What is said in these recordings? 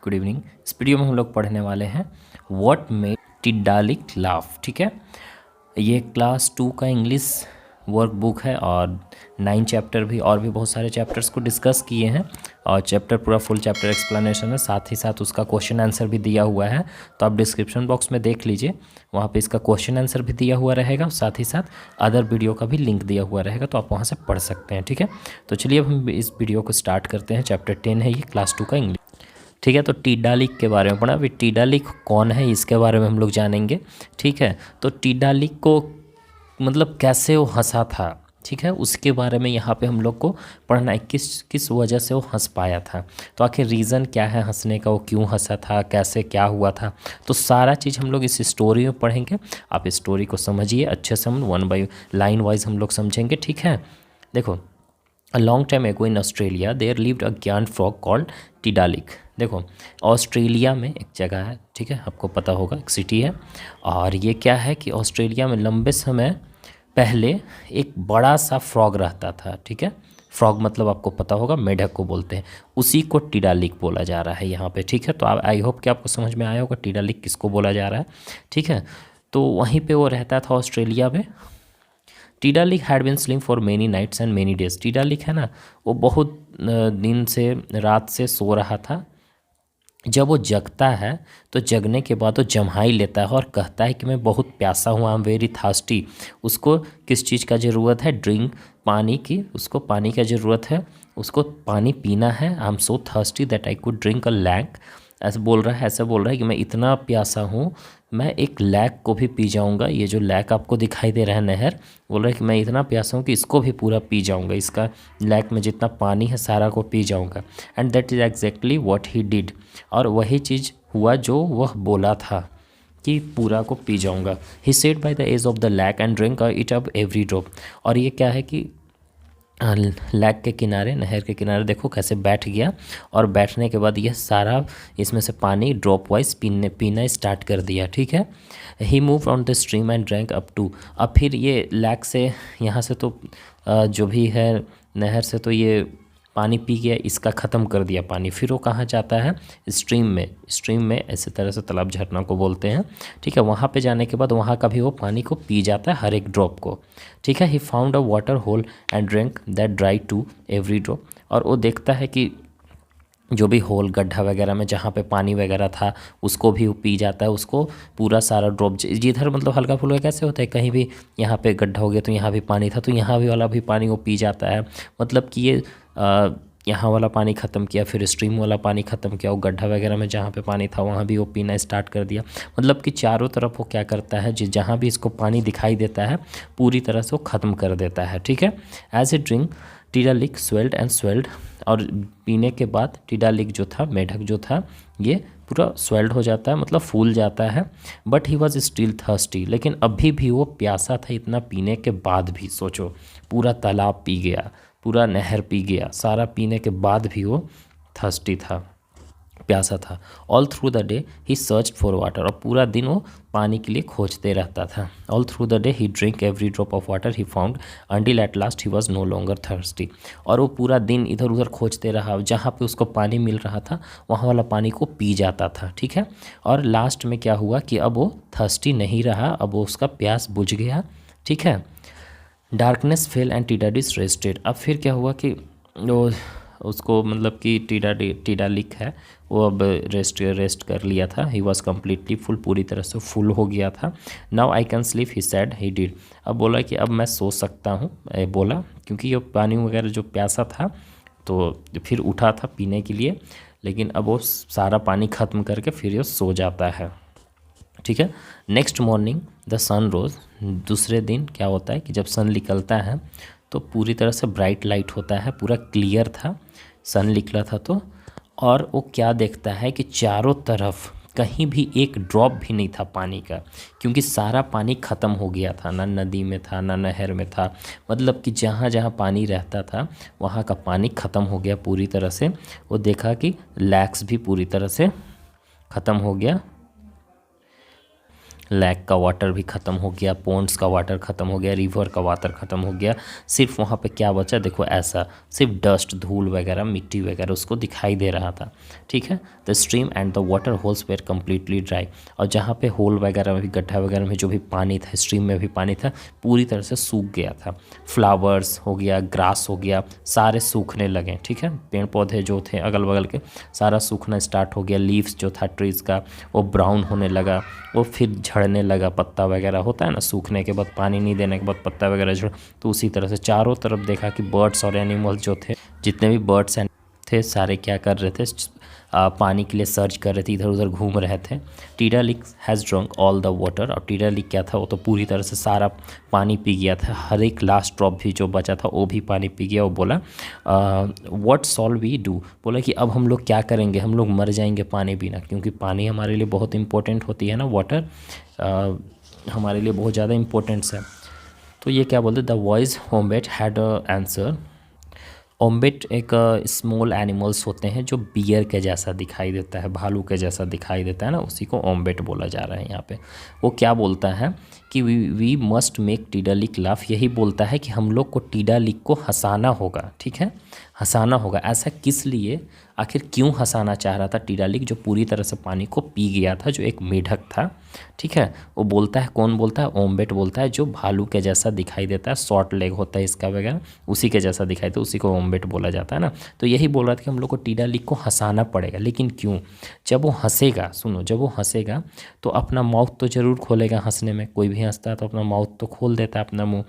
Good evening. इस video में हम लोग पढ़ने वाले हैं व्हाट मेड टिडालिक लाफ। ठीक है, ये क्लास 2 का इंग्लिश वर्क बुक है और 9 चैप्टर भी और भी बहुत सारे चैप्टर्स को डिस्कस किए हैं और चैप्टर पूरा फुल चैप्टर एक्सप्लेनेशन है, साथ ही साथ उसका क्वेश्चन आंसर भी दिया हुआ है। तो आप डिस्क्रिप्शन बॉक्स में देख लीजिए, वहाँ पे इसका क्वेश्चन आंसर भी दिया हुआ रहेगा, साथ ही साथ अदर वीडियो का भी लिंक दिया हुआ रहेगा, तो आप वहाँ से पढ़ सकते हैं। ठीक है, तो चलिए अब हम इस वीडियो को स्टार्ट करते हैं। चैप्टर 10 है ये, क्लास 2 का इंग्लिश। ठीक है, तो टिडालिक के बारे में पढ़ा। अभी टिडालिक कौन है इसके बारे में हम लोग जानेंगे। ठीक है, तो टिडालिक को मतलब कैसे वो हंसा था, ठीक है, उसके बारे में यहाँ पे हम लोग को पढ़ना है। किस वजह से वो हंस पाया था, तो आखिर रीज़न क्या है हंसने का, वो क्यों हंसा था, कैसे क्या हुआ था, तो सारा चीज़ हम लोग इस स्टोरी में पढ़ेंगे। आप स्टोरी को समझिए अच्छे से, हम वन बाई लाइन वाइज हम लोग समझेंगे। ठीक है, देखो, अ long time ago in Australia there lived a giant frog called Tiddalik. देखो, ऑस्ट्रेलिया में एक जगह है, ठीक है, आपको पता होगा, एक सिटी है, और ये क्या है कि ऑस्ट्रेलिया में लंबे समय पहले एक बड़ा सा फ्रॉग रहता था। ठीक है, फ्रॉग मतलब आपको पता होगा मेढक को बोलते हैं, उसी को टिडालिक बोला जा रहा है यहाँ पे। ठीक है, तो आप आई होप कि आपको समझ में आया होगा टिडालिक किसको बोला जा रहा है। ठीक है, तो वहीं पे वो रहता था ऑस्ट्रेलिया में। Tiddalik had been sleeping for many nights and many days. Tiddalik है ना, वो बहुत दिन से, रात से सो रहा था। जब वो जगता है तो जगने के बाद वो जम्हाई लेता है और कहता है कि मैं बहुत प्यासा हूँ, आई एम वेरी थार्स्टी। उसको किस चीज़ का ज़रूरत है? ड्रिंक, पानी की, उसको पानी का ज़रूरत है, उसको पानी पीना है। I am so thirsty that I could drink a lake. ऐसे बोल रहा है, ऐसा बोल रहा है कि मैं इतना प्यासा हूँ, मैं एक लैक को भी पी जाऊँगा। ये जो लैक आपको दिखाई दे रहा है नहर, बोल रहा है कि मैं इतना प्यासा हूँ कि इसको भी पूरा पी जाऊँगा, इसका लैक में जितना पानी है सारा को पी जाऊँगा। And that is exactly what he did. और वही चीज़ हुआ जो वह बोला था कि पूरा को पी जाऊँगा। He sat by the edge of the lake and drink it up every drop. और ये क्या है कि लैक के किनारे, नहर के किनारे देखो कैसे बैठ गया, और बैठने के बाद यह सारा इसमें से पानी ड्रॉप वाइज पीना स्टार्ट कर दिया। ठीक है, he move on the stream and drank up too. अब फिर ये लैक से, यहाँ से तो जो भी है नहर से, तो ये पानी पी गया, इसका ख़त्म कर दिया पानी। फिर वो कहाँ जाता है? स्ट्रीम में। स्ट्रीम में ऐसे तरह से तालाब, झरना को बोलते हैं। ठीक है, वहाँ पे जाने के बाद वहाँ का भी वो पानी को पी जाता है, हर एक ड्रॉप को। ठीक है, he found a water hole and drink that dry to every drop. और वो देखता है कि जो भी होल, गड्ढा वगैरह में जहाँ पे पानी वगैरह था उसको भी वो पी जाता है, उसको पूरा सारा ड्रॉप। जिधर मतलब हल्का फुल्का कैसे होता है, कहीं भी यहाँ पे गड्ढा हो गया तो यहाँ भी पानी था, तो यहाँ भी वाला भी पानी वो पी जाता है। मतलब कि ये यहाँ वाला पानी ख़त्म किया, फिर स्ट्रीम वाला पानी ख़त्म किया, वो गड्ढा वगैरह में जहाँ पे पानी था वहाँ भी वो पीना स्टार्ट कर दिया। मतलब कि चारों तरफ वो क्या करता है, जहाँ भी इसको पानी दिखाई देता है पूरी तरह से वो ख़त्म कर देता है। ठीक है, as a drink Tiddalik swelled and swelled. और पीने के बाद टिडालिक जो था, मेढक जो था, ये पूरा स्वेल्ड हो जाता है, मतलब फूल जाता है। But he was still thirsty. लेकिन अभी भी वो प्यासा था, इतना पीने के बाद भी। सोचो, पूरा तालाब पी गया, पूरा नहर पी गया, सारा पीने के बाद भी वो थर्स्टी था, प्यासा था। All through the day he search for water. और पूरा दिन वो पानी के लिए खोजते रहता था। All through the day he drink every drop of water he found until at last he was no longer thirsty. और वो पूरा दिन इधर उधर खोजते रहा, जहाँ पे उसको पानी मिल रहा था वहाँ वाला पानी को पी जाता था। ठीक है, और लास्ट में क्या हुआ कि अब वो थर्स्टी नहीं रहा, अब वो उसका प्यास बुझ गया। ठीक है, डार्कनेस फेल एंड टिडालिक रेस्टेड। अब फिर क्या हुआ कि वो उसको मतलब कि टिडालिक है वो अब रेस्ट कर लिया था। ही वॉज कम्प्लीटली फुल, पूरी तरह से फुल हो गया था। Now I can sleep he sad he did. अब बोला कि अब मैं सो सकता हूँ, बोला, क्योंकि ये पानी वगैरह जो प्यासा था तो फिर उठा था पीने के लिए, लेकिन अब वो सारा पानी ख़त्म करके फिर ये सो जाता है। ठीक है, नेक्स्ट मॉर्निंग द सन रोज। दूसरे दिन क्या होता है कि जब सन निकलता है तो पूरी तरह से ब्राइट लाइट होता है, पूरा क्लियर था, सन निकला था तो। और वो क्या देखता है कि चारों तरफ कहीं भी एक ड्रॉप भी नहीं था पानी का, क्योंकि सारा पानी ख़त्म हो गया था, ना नदी में था ना नहर में था। मतलब कि जहाँ जहाँ पानी रहता था वहाँ का पानी ख़त्म हो गया पूरी तरह से। वो देखा कि लैक्स भी पूरी तरह से ख़त्म हो गया। लैक का वाटर भी ख़त्म हो गया, पॉन्ड्स का वाटर ख़त्म हो गया, रिवर का वाटर ख़त्म हो गया। सिर्फ वहाँ पे क्या बचा, देखो ऐसा सिर्फ डस्ट, धूल वगैरह, मिट्टी वगैरह उसको दिखाई दे रहा था। ठीक है, the stream and the water holes were completely dry. और जहाँ पे होल वगैरह में भी, गड्ढा वगैरह में जो भी पानी था, स्ट्रीम में भी पानी था, पूरी तरह से सूख गया था। फ्लावर्स हो गया, ग्रास हो गया, सारे सूखने लगे। ठीक है, पेड़ पौधे जो थे अगल बगल के सारा सूखना स्टार्ट हो गया। लीव्स जो था ट्रीज़ का वो ब्राउन होने लगा, वो फिर झड़ने लगा। पत्ता वगैरह होता है ना, सूखने के बाद पानी नहीं देने के बाद पत्ता वगैरह झड़, तो उसी तरह से चारों तरफ देखा कि बर्ड्स और एनिमल्स जो थे, जितने भी बर्ड्स थे सारे क्या कर रहे थे, पानी के लिए सर्च कर रहे थे, इधर उधर घूम रहे थे। Tiddalik has drunk all the water, और टीडा लिक क्या था, वो तो पूरी तरह से सारा पानी पी गया था। हर एक लास्ट ड्रॉप भी जो बचा था वो भी पानी पी गया। वो बोला व्हाट शॉल वी डू, बोला कि अब हम लोग क्या करेंगे, हम लोग मर जाएंगे पानी बिना, क्योंकि पानी हमारे लिए बहुत इंपॉर्टेंट होती है ना, वाटर हमारे लिए बहुत ज़्यादा इंपॉर्टेंट्स है। तो ये क्या बोलते, द वॉइस वोम्बेट हैड आंसर। वोम्बेट एक स्मॉल एनिमल्स होते हैं जो बियर के जैसा दिखाई देता है, भालू के जैसा दिखाई देता है ना, उसी को वोम्बेट बोला जा रहा है यहाँ पे। वो क्या बोलता है कि वी मस्ट मेक टीडा लिक लाफ, यही बोलता है कि हम लोग को टीडा लिक को हंसाना होगा। ठीक है, हंसाना होगा। ऐसा किस लिए, आखिर क्यों हंसाना चाह रहा था टीडा लिक, जो पूरी तरह से पानी को पी गया था, जो एक मेढक था। ठीक है, वो बोलता है, कौन बोलता है, वोम्बेट बोलता है, जो भालू के जैसा दिखाई देता है, शॉर्ट लेग होता है इसका वगैरह, उसी के जैसा दिखाई देता है, उसी को वोम्बेट बोला जाता है ना। तो यही बोल रहा था कि हम लोग को टीडा लिक को हंसाना पड़ेगा। लेकिन क्यों, जब वो हंसेगा, सुनो, जब वो हंसेगा तो अपना माउथ तो ज़रूर खोलेगा हंसने में, कोई भी हंसता है तो अपना माउथ तो खोल देता है, अपना मुँह।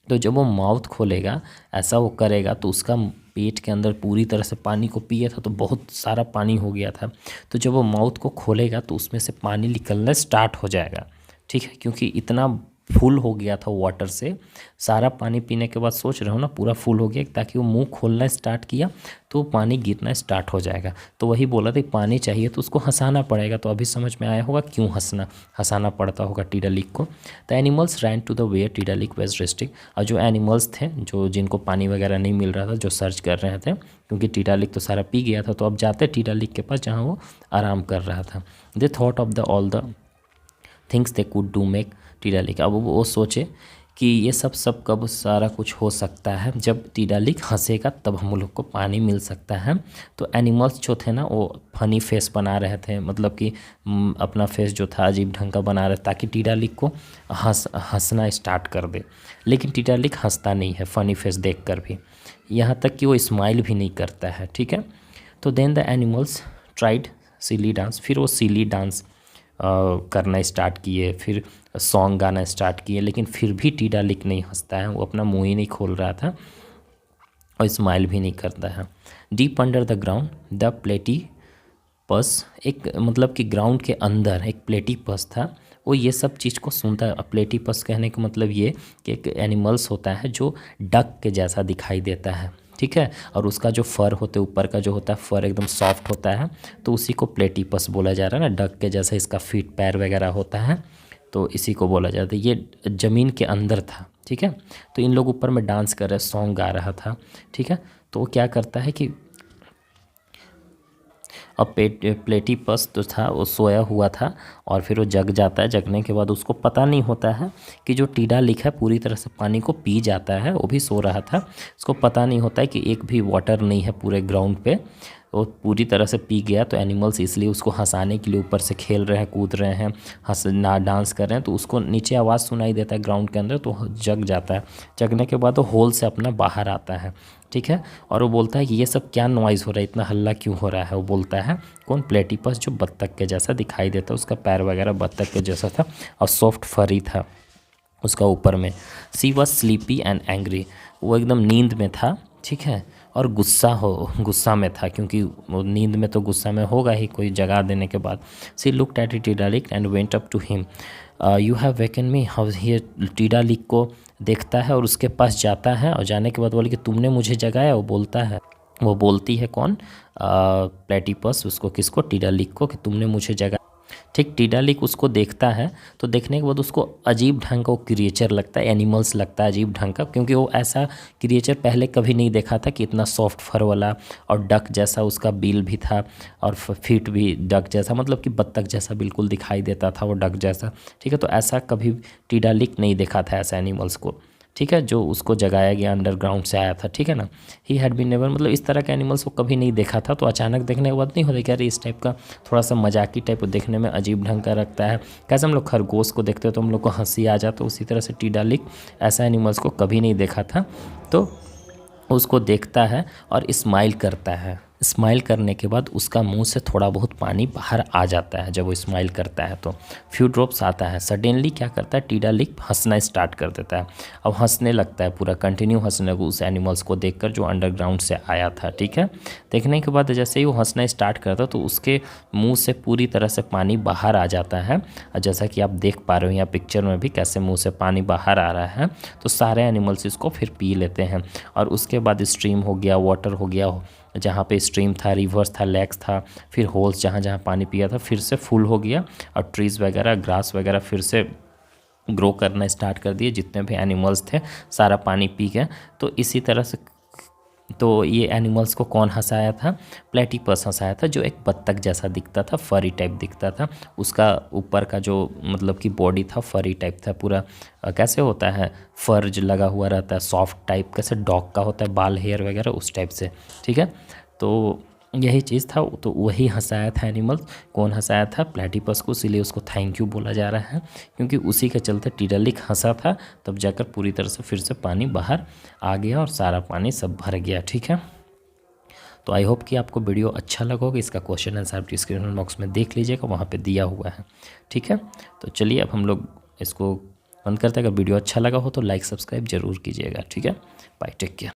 तो जब वो माउथ खोलेगा, ऐसा वो करेगा, तो उसका पेट के अंदर पूरी तरह से पानी को पिया था, तो बहुत सारा पानी हो गया था। तो जब वो माउथ को खोलेगा तो उसमें से पानी निकलना स्टार्ट हो जाएगा। ठीक है, क्योंकि इतना फुल हो गया था वाटर से, सारा पानी पीने के बाद सोच रहे हो ना, पूरा फुल हो गया, ताकि वो मुंह खोलना स्टार्ट किया तो पानी गिरना स्टार्ट हो जाएगा। तो वही बोला था पानी चाहिए तो उसको हंसाना पड़ेगा। तो अभी समझ में आया होगा क्यों हंसाना पड़ता होगा टीडा लिक को। The animals ran to the where Tiddalik veg resting, और जो एनिमल्स थे, जो जिनको पानी वगैरह नहीं मिल रहा था, जो सर्च कर रहे थे, क्योंकि टीडा लिक तो सारा पी गया था, तो अब जाते टीडा लिक के पास जहाँ वो आराम कर रहा था। They thought of the all the things they could do make टीडा लिक। अब वो सोचे कि ये सब कब सारा कुछ हो सकता है, जब टीडा लिक हंसेगा तब हम लोग को पानी मिल सकता है। तो एनिमल्स जो थे ना, वो फनी फेस बना रहे थे, मतलब कि अपना फेस जो था अजीब ढंग का बना रहे, ताकि टीडा लिक को हंसना स्टार्ट कर दे। लेकिन टीडा लिक हंसता नहीं है फनी फेस देख कर भी, यहाँ तक कि वो स्माइल भी नहीं करता है। ठीक है, तो then the animals tried silly dance, फिर वो सिली डांस करना स्टार्ट किए, फिर सॉन्ग गाना स्टार्ट किए, लेकिन फिर भी टीडा लिक नहीं हंसता है, वो अपना मुँह ही नहीं खोल रहा था और स्माइल भी नहीं करता है। Deep under the ground the platypus, एक मतलब कि ग्राउंड के अंदर एक प्लेटीपस था, वो ये सब चीज़ को सुनता है। प्लेटीपस कहने का मतलब ये कि एक एनिमल्स होता है जो डक के जैसा दिखाई देता है। ठीक है, और उसका जो फर होता है, ऊपर का जो होता है फर एकदम सॉफ्ट होता है, तो उसी को प्लेटीपस बोला जा रहा है ना, डक के जैसा इसका फीट पैर वगैरह होता है, तो इसी को बोला जाता है। ये ज़मीन के अंदर था। ठीक है, तो इन लोग ऊपर में डांस कर रहे, सॉन्ग गा रहा था। ठीक है, तो वो क्या करता है कि अब प्लेटीपस तो था वो सोया हुआ था, और फिर वो जग जाता है। जगने के बाद उसको पता नहीं होता है कि जो टीडा लिक है पूरी तरह से पानी को पी जाता है, वो भी सो रहा था। उसको पता नहीं होता है कि एक भी वाटर नहीं है पूरे ग्राउंड पे, वो पूरी तरह से पी गया। तो एनिमल्स इसलिए उसको हंसाने के लिए ऊपर से खेल रहे हैं, कूद रहे हैं, डांस कर रहे हैं, तो उसको नीचे आवाज़ सुनाई देता है ग्राउंड के अंदर, तो जग जाता है। जगने के बाद वो होल से अपना बाहर आता है। ठीक है, और वो बोलता है कि ये सब क्या नॉइज़ हो रहा है, इतना हल्ला क्यों हो रहा है। वो बोलता है कौन, प्लेटीपस, जो बत्तख के जैसा दिखाई देता है, उसका पैर वगैरह बत्तख के जैसा था और सॉफ्ट फरी था उसका ऊपर में। सी वॉज स्लीपी एंड एंग्री, वो एकदम नींद में था। ठीक है, और गुस्सा में था, क्योंकि वो नींद में तो गुस्सा में होगा ही कोई जगा देने के बाद। सी looked at Tiddalik and went up to him, you have woken me how here. Tiddalik को देखता है और उसके पास जाता है, और जाने के बाद बोले कि तुमने मुझे जगाया। वो बोलती है कौन, प्लेटीपस, उसको, किसको, टीडा लिक को, कि तुमने मुझे जगाया। ठीक। टीडालिक उसको देखता है तो देखने के बाद उसको अजीब ढंग का वो क्रिएचर लगता है, एनिमल्स लगता है अजीब ढंग का, क्योंकि वो ऐसा क्रिएचर पहले कभी नहीं देखा था कि इतना सॉफ्ट फर वाला, और डक जैसा उसका बिल भी था और फीट भी डक जैसा, मतलब कि बत्तख जैसा बिल्कुल दिखाई देता था वो डक जैसा। ठीक है, तो ऐसा कभी टीडालिक नहीं देखा था ऐसा एनिमल्स को। ठीक है, जो उसको जगाया गया अंडरग्राउंड से आया था। ठीक है ना, ही हैड बीन नेवर, मतलब इस तरह के एनिमल्स को कभी नहीं देखा था। तो अचानक देखने के बाद नहीं होता कि यार इस टाइप का थोड़ा सा मजाकी टाइप देखने में अजीब ढंग का रखता है। कैसे हम लोग खरगोश को देखते हैं तो हम लोग को हंसी आ जाता, तो उसी तरह से टीडालिक ऐसा एनिमल्स को कभी नहीं देखा था। तो उसको देखता है और स्माइल करता है। स्माइल करने के बाद उसका मुंह से थोड़ा बहुत पानी बाहर आ जाता है। जब वो स्माइल करता है तो फ्यू ड्रॉप्स आता है। सडनली क्या करता है, टीडालिक हंसना स्टार्ट कर देता है। अब हंसने लगता है पूरा कंटिन्यू हंसने को, उस एनिमल्स को देखकर जो अंडरग्राउंड से आया था। ठीक है, देखने के बाद जैसे ही वो हंसना स्टार्ट करता है तो उसके मुंह से पूरी तरह से पानी बाहर आ जाता है। जैसा कि आप देख पा रहे हो यहाँ पिक्चर में भी कैसे मुँह से पानी बाहर आ रहा है। तो सारे एनिमल्स इसको फिर पी लेते हैं। और उसके बाद स्ट्रीम हो गया, वाटर हो गया, जहाँ पे स्ट्रीम था, रिवर्स था, लेक्स था, फिर होल्स जहाँ जहाँ पानी पिया था फिर से फुल हो गया, और ट्रीज़ वगैरह ग्रास वगैरह फिर से ग्रो करना स्टार्ट कर दिए। जितने भी एनिमल्स थे सारा पानी पी गए। तो इसी तरह से तो ये एनिमल्स को कौन हंसाया था, प्लेटिपस हंसाया था, जो एक बत्तख जैसा दिखता था, फरी टाइप दिखता था। उसका ऊपर का जो मतलब कि बॉडी था फरी टाइप था पूरा, कैसे होता है फर्ज लगा हुआ रहता है सॉफ्ट टाइप, कैसे डॉग का होता है बाल हेयर वगैरह उस टाइप से। ठीक है, तो यही चीज़ था। तो वही हंसाया था एनिमल्स। कौन हंसाया था, प्लेटिपस को, इसीलिए उसको थैंक यू बोला जा रहा है, क्योंकि उसी के चलते टीडालिक हंसा था, तब जाकर पूरी तरह से फिर से पानी बाहर आ गया और सारा पानी सब भर गया। ठीक है, तो आई होप कि आपको वीडियो अच्छा लगा होगा। इसका क्वेश्चन आंसर आप डिस्क्रिप्शन बॉक्स में देख लीजिएगा, वहाँ पे दिया हुआ है। ठीक है, तो चलिए अब हम लोग इसको बंद करते हैं। अगर वीडियो अच्छा लगा हो तो लाइक सब्सक्राइब जरूर कीजिएगा। ठीक है, बाय, टेक केयर।